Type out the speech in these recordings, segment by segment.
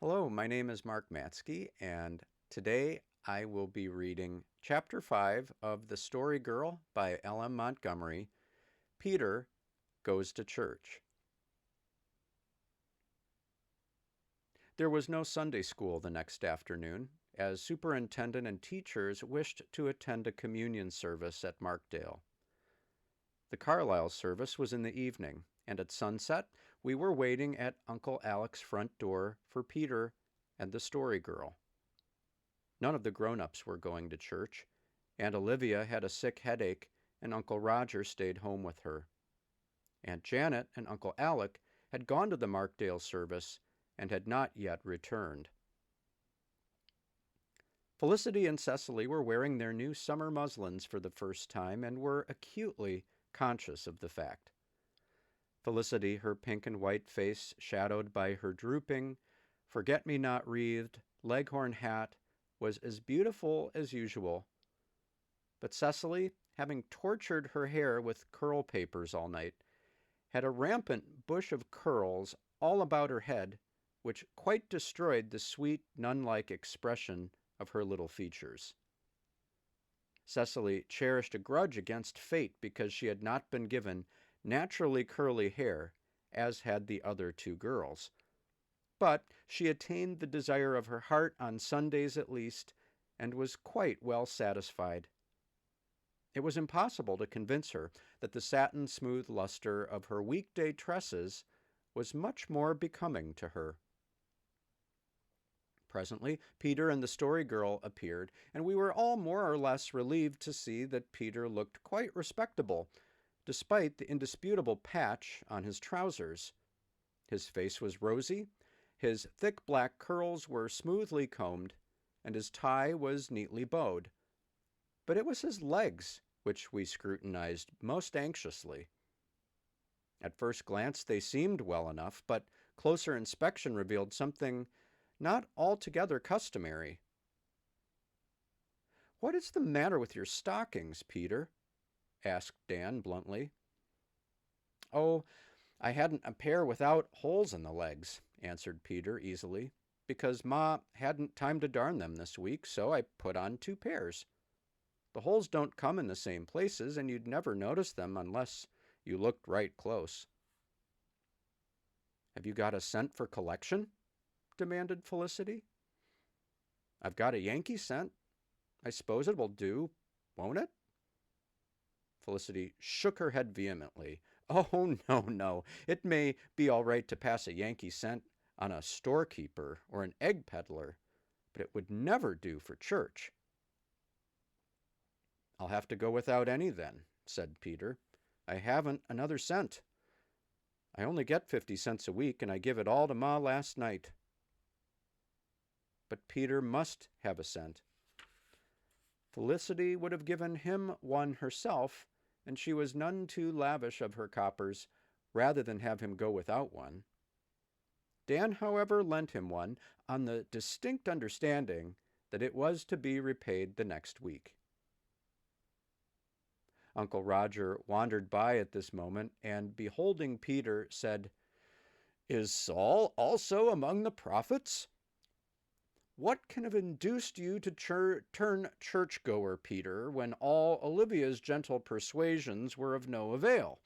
Hello, my name is Mark Matsky, and today I will be reading Chapter 5 of The Story Girl by L.M. Montgomery, Peter Goes to Church. There was no Sunday school the next afternoon, as superintendent and teachers wished to attend a communion service at Markdale. The Carlisle service was in the evening, and at sunset we were waiting at Uncle Alec's front door for Peter and the Story Girl. None of the grown-ups were going to church. Aunt Olivia had a sick headache, and Uncle Roger stayed home with her. Aunt Janet and Uncle Alec had gone to the Markdale service and had not yet returned. Felicity and Cecily were wearing their new summer muslins for the first time and were acutely conscious of the fact. Felicity, her pink and white face shadowed by her drooping, forget-me-not wreathed leghorn hat, was as beautiful as usual. But Cecily, having tortured her hair with curl papers all night, had a rampant bush of curls all about her head, which quite destroyed the sweet, nun-like expression of her little features. Cecily cherished a grudge against fate because she had not been given naturally curly hair, as had the other two girls. But she attained the desire of her heart on Sundays at least, and was quite well satisfied. It was impossible to convince her that the satin-smooth luster of her weekday tresses was much more becoming to her. Presently, Peter and the Story Girl appeared, and we were all more or less relieved to see that Peter looked quite respectable, despite the indisputable patch on his trousers. His face was rosy, his thick black curls were smoothly combed, and his tie was neatly bowed. But it was his legs which we scrutinized most anxiously. At first glance they seemed well enough, but closer inspection revealed something not altogether customary. "What is the matter with your stockings, Peter?" asked Dan bluntly. "Oh, I hadn't a pair without holes in the legs," answered Peter easily, "because Ma hadn't time to darn them this week, so I put on 2 pairs. The holes don't come in the same places, and you'd never notice them unless you looked right close." "Have you got a cent for collection?" demanded Felicity. "I've got a Yankee cent. I suppose it will do, won't it?" Felicity shook her head vehemently. "Oh, no, no. It may be all right to pass a Yankee cent on a storekeeper or an egg peddler, but it would never do for church." "I'll have to go without any then," said Peter. "I haven't another cent. I only get 50 cents a week, and I give it all to Ma last night." But Peter must have a cent. Felicity would have given him one herself, and she was none too lavish of her coppers, rather than have him go without one. Dan, however, lent him one, on the distinct understanding that it was to be repaid the next week. Uncle Roger wandered by at this moment, and beholding Peter, said, "Is Saul also among the prophets? What can have induced you to turn churchgoer, Peter, when all Olivia's gentle persuasions were of no avail?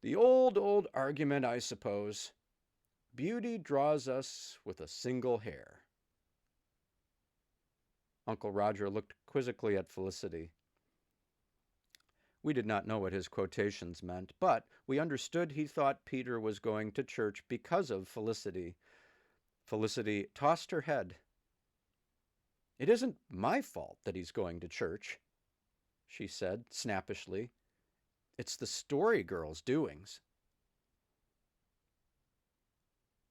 The old argument, I suppose. Beauty draws us with a single hair." Uncle Roger looked quizzically at Felicity. We did not know what his quotations meant, but we understood he thought Peter was going to church because of Felicity. Felicity tossed her head. "It isn't my fault that he's going to church," she said snappishly. "It's the Story Girl's doings."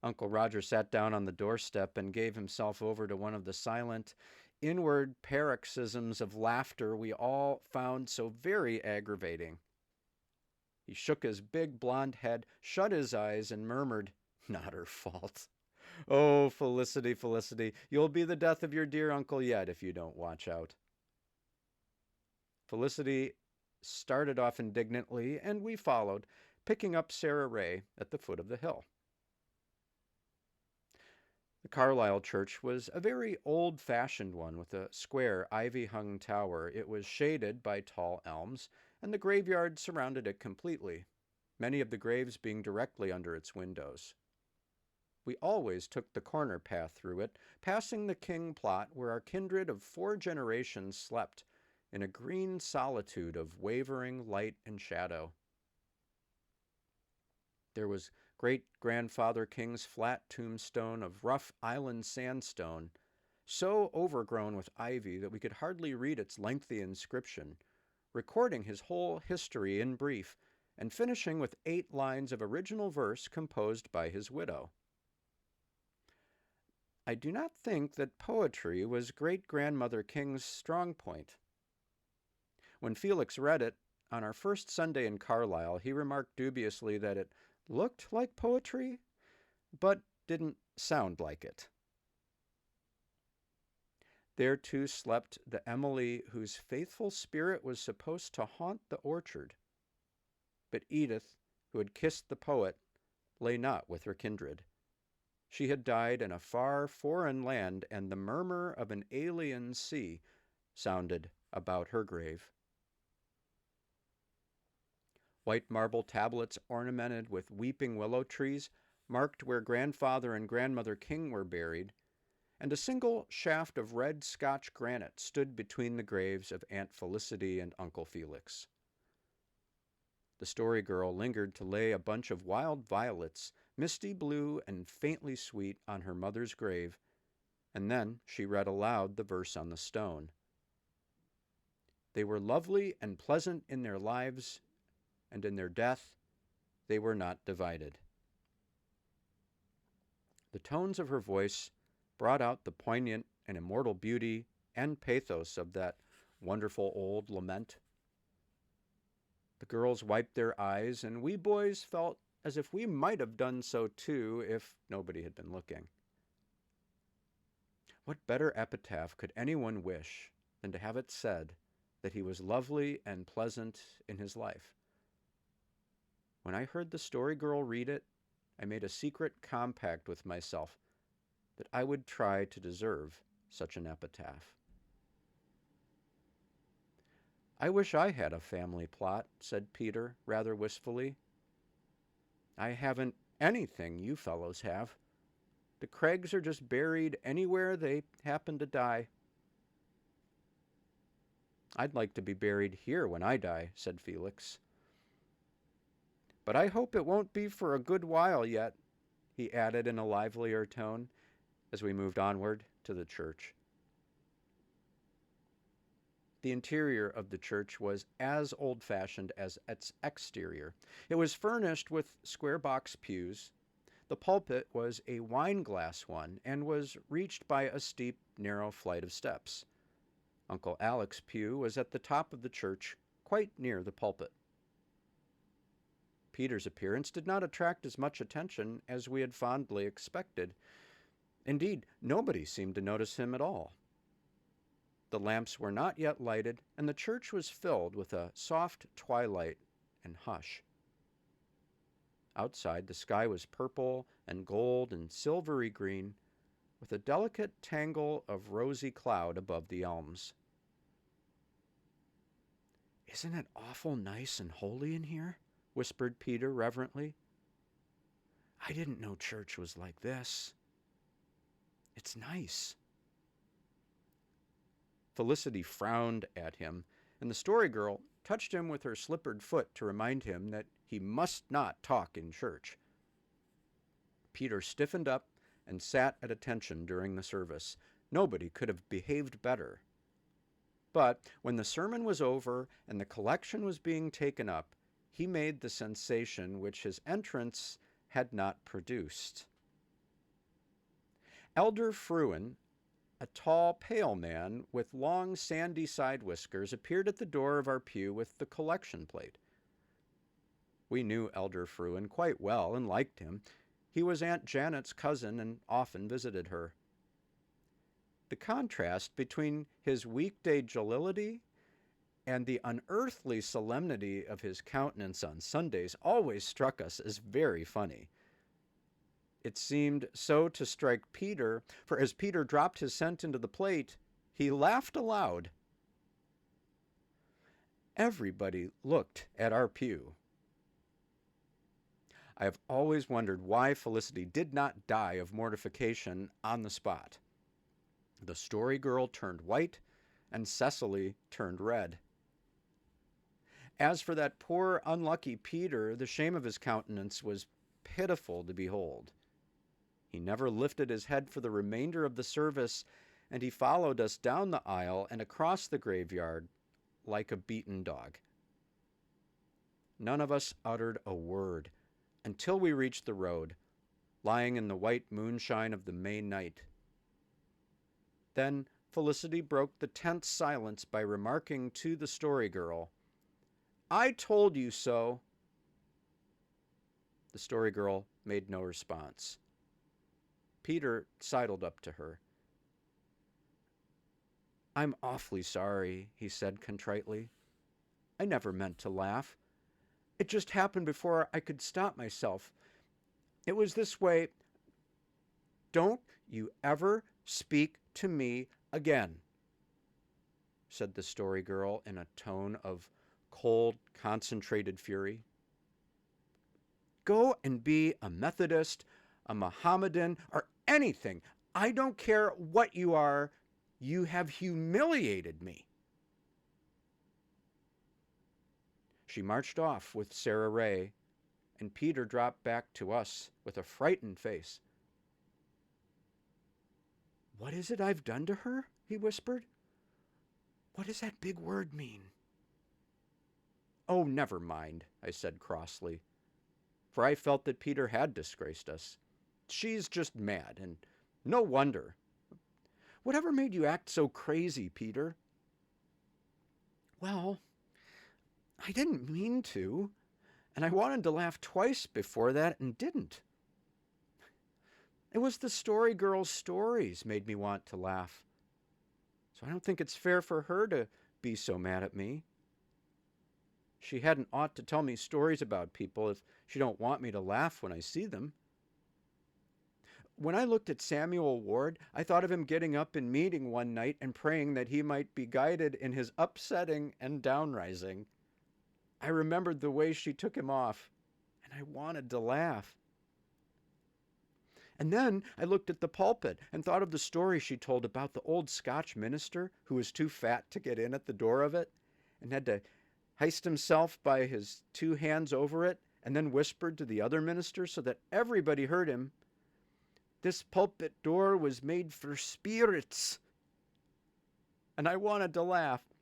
Uncle Roger sat down on the doorstep and gave himself over to one of the silent, inward paroxysms of laughter we all found so very aggravating. He shook his big blond head, shut his eyes, and murmured, "Not her fault. Oh, Felicity, Felicity, you'll be the death of your dear uncle yet if you don't watch out." Felicity started off indignantly, and we followed, picking up Sarah Ray at the foot of the hill. The Carlisle Church was a very old-fashioned one with a square, ivy-hung tower. It was shaded by tall elms, and the graveyard surrounded it completely, many of the graves being directly under its windows. We always took the corner path through it, passing the King plot where our kindred of 4 generations slept in a green solitude of wavering light and shadow. There was great-grandfather King's flat tombstone of rough island sandstone, so overgrown with ivy that we could hardly read its lengthy inscription, recording his whole history in brief, and finishing with 8 lines of original verse composed by his widow. I do not think that poetry was great-grandmother King's strong point. When Felix read it on our first Sunday in Carlisle, he remarked dubiously that it looked like poetry, but didn't sound like it. There too slept the Emily whose faithful spirit was supposed to haunt the orchard. But Edith, who had kissed the poet, lay not with her kindred. She had died in a far foreign land, and the murmur of an alien sea sounded about her grave. White marble tablets ornamented with weeping willow trees marked where grandfather and grandmother King were buried, and a single shaft of red Scotch granite stood between the graves of Aunt Felicity and Uncle Felix. The story girl lingered to lay a bunch of wild violets, misty blue and faintly sweet, on her mother's grave, and then she read aloud the verse on the stone. They were lovely and pleasant in their lives, and in their death they were not divided. The tones of her voice brought out the poignant and immortal beauty and pathos of that wonderful old lament. The girls wiped their eyes, and we boys felt as if we might have done so too if nobody had been looking. What better epitaph could anyone wish than to have it said that he was lovely and pleasant in his life? When I heard the story girl read it, I made a secret compact with myself that I would try to deserve such an epitaph. "I wish I had a family plot," said Peter, rather wistfully. "I haven't anything you fellows have. The Craigs are just buried anywhere they happen to die." "I'd like to be buried here when I die," said Felix. "But I hope it won't be for a good while yet," he added in a livelier tone as we moved onward to the church. The interior of the church was as old-fashioned as its exterior. It was furnished with square box pews. The pulpit was a wine-glass one and was reached by a steep, narrow flight of steps. Uncle Alec's pew was at the top of the church, quite near the pulpit. Peter's appearance did not attract as much attention as we had fondly expected. Indeed, nobody seemed to notice him at all. The lamps were not yet lighted, and the church was filled with a soft twilight and hush. Outside, the sky was purple and gold and silvery green, with a delicate tangle of rosy cloud above the elms. "Isn't it awful nice and holy in here?" whispered Peter reverently. "I didn't know church was like this. It's nice." Felicity frowned at him, and the story girl touched him with her slippered foot to remind him that he must not talk in church. Peter stiffened up and sat at attention during the service. Nobody could have behaved better. But when the sermon was over and the collection was being taken up, he made the sensation which his entrance had not produced. Elder Fruin, a tall, pale man with long, sandy side whiskers, appeared at the door of our pew with the collection plate. We knew Elder Fruin quite well and liked him. He was Aunt Janet's cousin and often visited her. The contrast between his weekday jollity and the unearthly solemnity of his countenance on Sundays always struck us as very funny. It seemed so to strike Peter, for as Peter dropped his cent into the plate, he laughed aloud. Everybody looked at our pew. I have always wondered why Felicity did not die of mortification on the spot. The story girl turned white, and Cecily turned red. As for that poor, unlucky Peter, the shame of his countenance was pitiful to behold. He never lifted his head for the remainder of the service, and he followed us down the aisle and across the graveyard like a beaten dog. None of us uttered a word until we reached the road, lying in the white moonshine of the May night. Then Felicity broke the tense silence by remarking to the story girl, "I told you so." The story girl made no response. Peter sidled up to her. "I'm awfully sorry," he said contritely. "I never meant to laugh. It just happened before I could stop myself. It was this way. Don't you ever speak to me again," said the story girl in a tone of cold, concentrated fury. "Go and be a Methodist, a Mohammedan, or anything. I don't care what you are. You have humiliated me." She marched off with Sarah Ray, and Peter dropped back to us with a frightened face. "What is it I've done to her?" he whispered. "What does that big word mean?" "Oh, never mind," I said crossly, for I felt that Peter had disgraced us. "She's just mad, and no wonder. Whatever made you act so crazy, Peter?" "Well, I didn't mean to, and I wanted to laugh twice before that and didn't. It was the story girl's stories made me want to laugh. So I don't think it's fair for her to be so mad at me. She hadn't ought to tell me stories about people if she don't want me to laugh when I see them. When I looked at Samuel Ward, I thought of him getting up in meeting one night and praying that he might be guided in his upsetting and downrising. I remembered the way she took him off, and I wanted to laugh. And then I looked at the pulpit and thought of the story she told about the old Scotch minister who was too fat to get in at the door of it and had to heist himself by his two hands over it and then whispered to the other minister so that everybody heard him, "This pulpit door was made for spirits." And I wanted to laugh.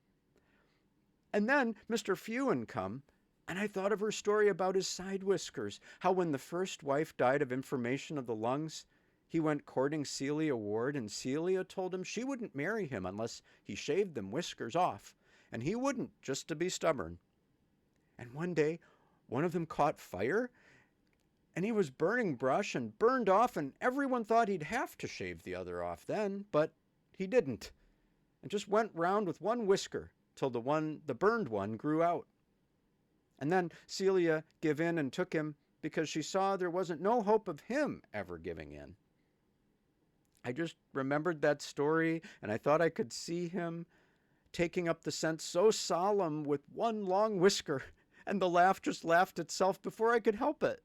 And then Mr. Fewen come, and I thought of her story about his side whiskers, how when the first wife died of inflammation of the lungs, he went courting Celia Ward, and Celia told him she wouldn't marry him unless he shaved them whiskers off, and he wouldn't, just to be stubborn. And one day, one of them caught fire, and he was burning brush and burned off, and everyone thought he'd have to shave the other off then, but he didn't, and just went round with one whisker till the burned one grew out. And then Celia give in and took him because she saw there wasn't no hope of him ever giving in. I just remembered that story, and I thought I could see him taking up the scent so solemn with one long whisker, and the laugh just laughed itself before I could help it.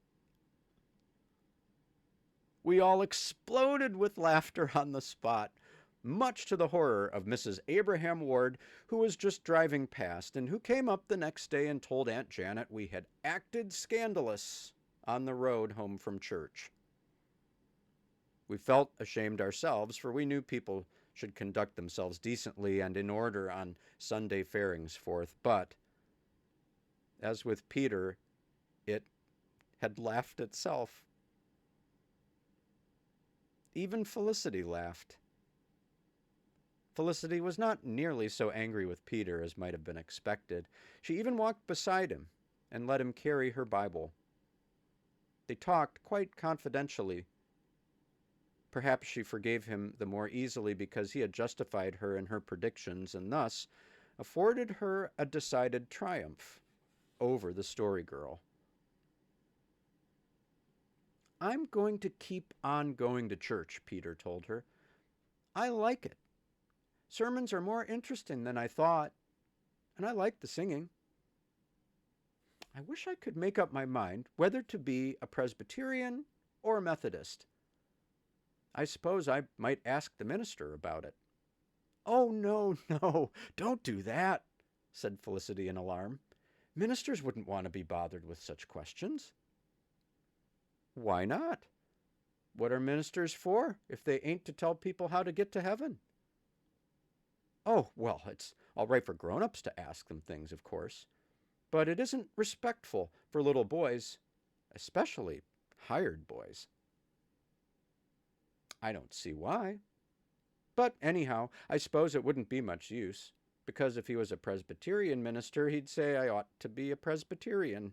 We all exploded with laughter on the spot, much to the horror of Mrs. Abraham Ward, who was just driving past and who came up the next day and told Aunt Janet we had acted scandalous on the road home from church. We felt ashamed ourselves, for we knew people should conduct themselves decently and in order on Sunday fairings forth, but, as with Peter, it had laughed itself. Even Felicity laughed. Felicity was not nearly so angry with Peter as might have been expected. She even walked beside him and let him carry her Bible. They talked quite confidentially. Perhaps she forgave him the more easily because he had justified her in her predictions and thus afforded her a decided triumph over the story girl. I'm going to keep on going to church, Peter told her. I like it. Sermons are more interesting than I thought, and I like the singing. I wish I could make up my mind whether to be a Presbyterian or a Methodist. I suppose I might ask the minister about it. Oh, no, no, don't do that, said Felicity in alarm. Ministers wouldn't want to be bothered with such questions. Why not? What are ministers for if they ain't to tell people how to get to heaven? Oh, well, it's all right for grown-ups to ask them things, of course, but it isn't respectful for little boys, especially hired boys. I don't see why. But anyhow, I suppose it wouldn't be much use, because if he was a Presbyterian minister, he'd say I ought to be a Presbyterian,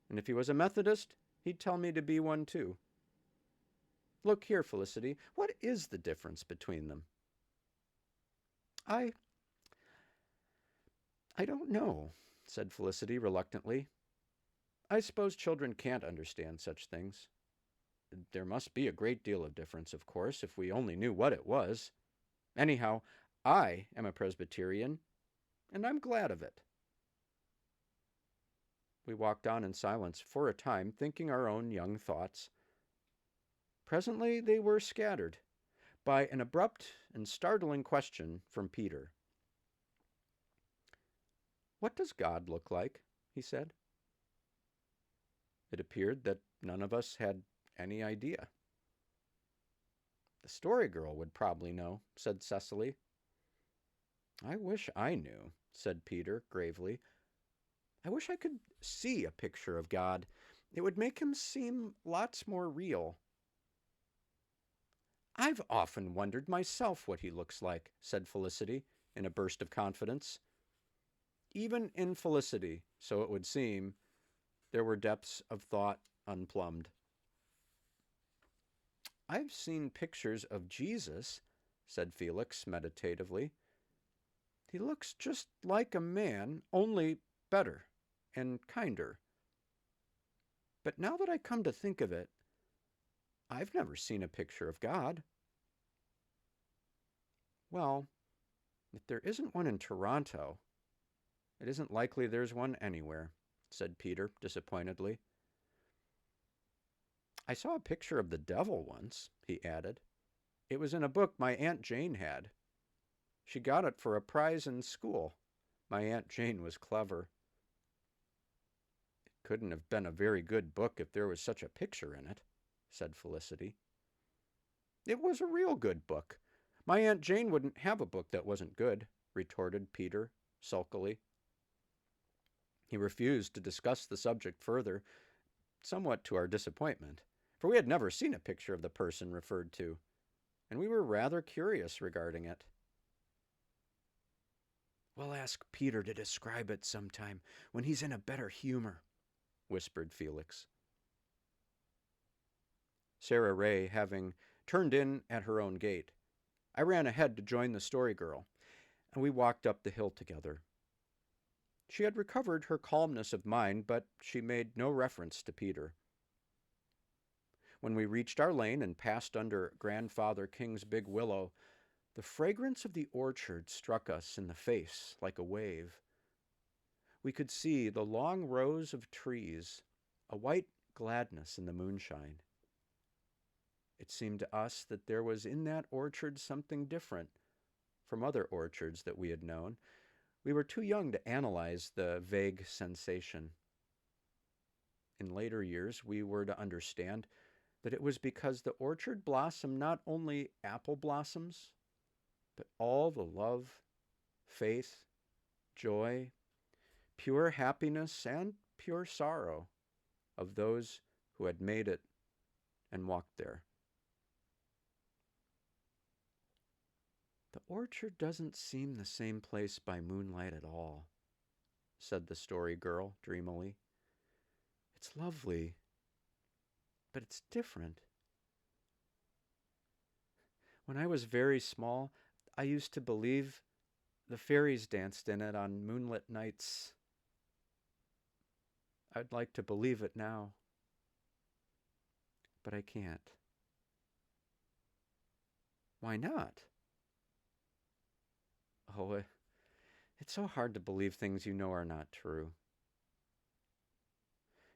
and if he was a Methodist, he'd tell me to be one too. Look here, Felicity, what is the difference between them? I don't know, said Felicity reluctantly. I suppose children can't understand such things. There must be a great deal of difference, of course, if we only knew what it was. Anyhow, I am a Presbyterian, and I'm glad of it. We walked on in silence for a time, thinking our own young thoughts. Presently they were scattered by an abrupt and startling question from Peter. What does God look like? He said. It appeared that none of us had any idea. The story girl would probably know, said Cecily. I wish I knew, said Peter gravely. I wish I could see a picture of God. It would make him seem lots more real. I've often wondered myself what he looks like, said Felicity in a burst of confidence. Even in Felicity, so it would seem, there were depths of thought unplumbed. I've seen pictures of Jesus, said Felix meditatively. He looks just like a man, only better and kinder. But now that I come to think of it, I've never seen a picture of God. Well, if there isn't one in Toronto, it isn't likely there's one anywhere, said Peter disappointedly. I saw a picture of the devil once, he added. It was in a book my Aunt Jane had. She got it for a prize in school. My Aunt Jane was clever. It couldn't have been a very good book if there was such a picture in it, said Felicity. It was a real good book. My Aunt Jane wouldn't have a book that wasn't good, retorted Peter sulkily. He refused to discuss the subject further, somewhat to our disappointment, for we had never seen a picture of the person referred to, and we were rather curious regarding it. We'll ask Peter to describe it sometime when he's in a better humor, whispered Felix. Sarah Ray having turned in at her own gate, I ran ahead to join the story girl, and we walked up the hill together. She had recovered her calmness of mind, but she made no reference to Peter. When we reached our lane and passed under Grandfather King's big willow, the fragrance of the orchard struck us in the face like a wave. We could see the long rows of trees, a white gladness in the moonshine. It seemed to us that there was in that orchard something different from other orchards that we had known. We were too young to analyze the vague sensation. In later years, we were to understand that it was because the orchard blossomed not only apple blossoms, but all the love, faith, joy, pure happiness, and pure sorrow of those who had made it and walked there. The orchard doesn't seem the same place by moonlight at all, said the story girl dreamily. It's lovely, but it's different. When I was very small, I used to believe the fairies danced in it on moonlit nights. I'd like to believe it now. But I can't. Why not? Oh, it's so hard to believe things you know are not true.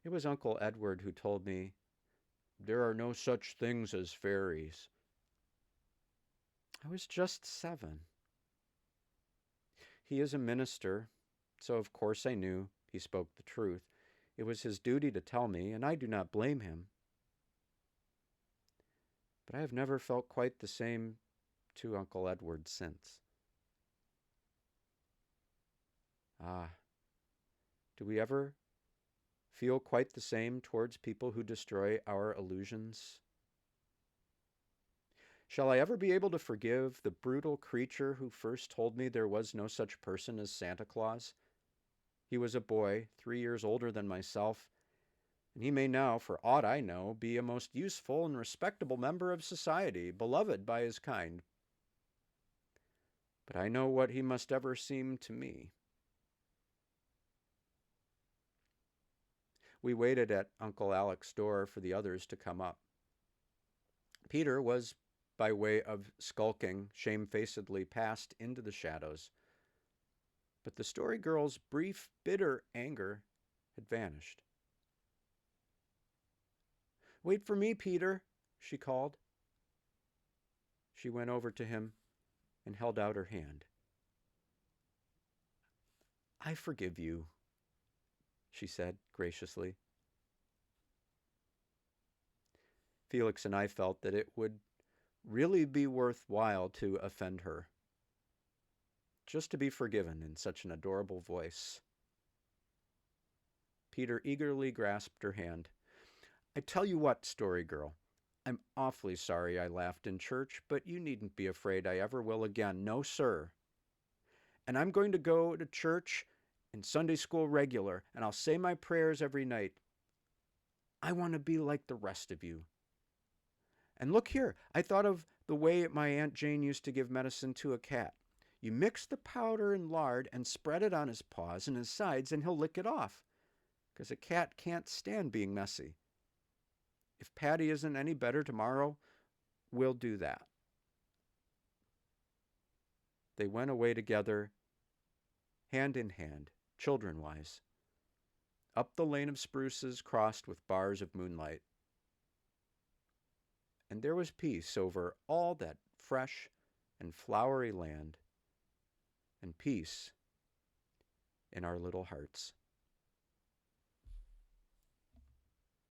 It was Uncle Edward who told me, there are no such things as fairies. I was just 7. He is a minister, so of course I knew he spoke the truth. It was his duty to tell me, and I do not blame him. But I have never felt quite the same to Uncle Edward since. Ah, do we ever feel quite the same towards people who destroy our illusions? Shall I ever be able to forgive the brutal creature who first told me there was no such person as Santa Claus? He was a boy, 3 years older than myself, and he may now, for aught I know, be a most useful and respectable member of society, beloved by his kind. But I know what he must ever seem to me. We waited at Uncle Alec's door for the others to come up. Peter was, by way of skulking, shamefacedly passed into the shadows. But the Story Girl's brief, bitter anger had vanished. "Wait for me, Peter," she called. She went over to him and held out her hand. "I forgive you," she said graciously. Felix and I felt that it would really be worthwhile to offend her, just to be forgiven in such an adorable voice. Peter eagerly grasped her hand. "I tell you what, Story Girl, I'm awfully sorry I laughed in church, but you needn't be afraid I ever will again. No, sir. And I'm going to go to church and Sunday school regular, and I'll say my prayers every night. I want to be like the rest of you. And look here, I thought of the way my Aunt Jane used to give medicine to a cat. You mix the powder and lard and spread it on his paws and his sides, and he'll lick it off, because a cat can't stand being messy. If Patty isn't any better tomorrow, we'll do that." They went away together, hand in hand, children-wise, up the lane of spruces crossed with bars of moonlight. And there was peace over all that fresh and flowery land, and peace in our little hearts.